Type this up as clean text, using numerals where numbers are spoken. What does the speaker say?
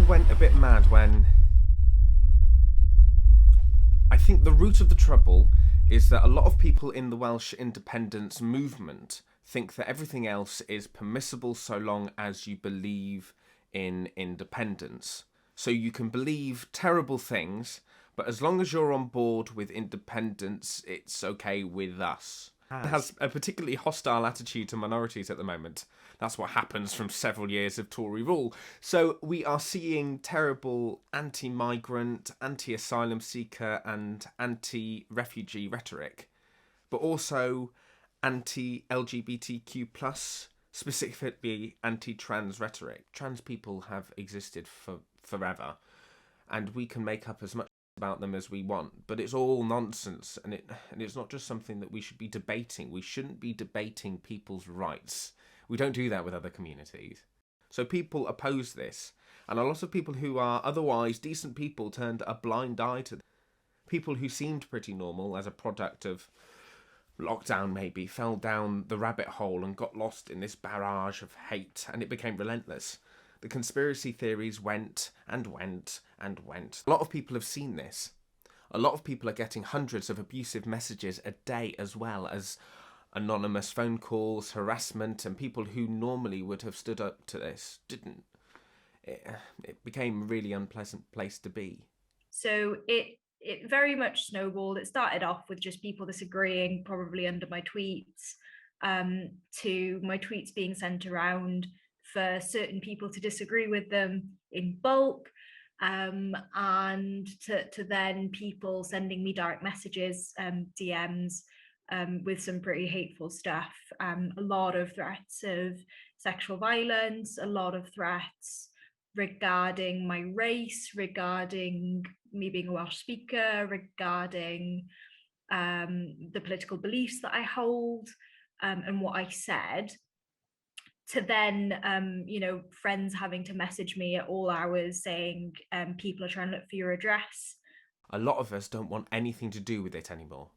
went a bit mad when I think the root of the trouble is that a lot of people in the Welsh independence movement think that everything else is permissible so long as you believe in independence. So you can believe terrible things, but as long as you're on board with independence, it's okay with us. Has a particularly hostile attitude to minorities at the moment. That's what happens from several years of Tory rule. So we are seeing terrible anti-migrant, anti-asylum seeker and anti-refugee rhetoric, but also anti-LGBTQ plus, specifically anti-trans rhetoric. Trans people have existed for forever, and we can make up as much about them as we want, but it's all nonsense, and it's not just something that we should be debating. We shouldn't be debating people's rights. We don't do that with other communities. So people oppose this, and a lot of people who are otherwise decent people turned a blind eye to them. People who seemed pretty normal as a product of lockdown maybe fell down the rabbit hole and got lost in this barrage of hate, and it became relentless. The conspiracy theories went and went and went. A lot of people have seen this. A lot of people are getting hundreds of abusive messages a day, as well as anonymous phone calls, harassment, and people who normally would have stood up to this didn't. It became a really unpleasant place to be. So it very much snowballed. It started off with just people disagreeing, probably under my tweets, to my tweets being sent around for certain people to disagree with them in bulk, and to then people sending me direct messages, DMs, with some pretty hateful stuff. A lot of threats of sexual violence, a lot of threats regarding my race, regarding me being a Welsh speaker, regarding the political beliefs that I hold, and what I said, to then friends having to message me at all hours saying people are trying to look for your address. A lot of us don't want anything to do with it anymore.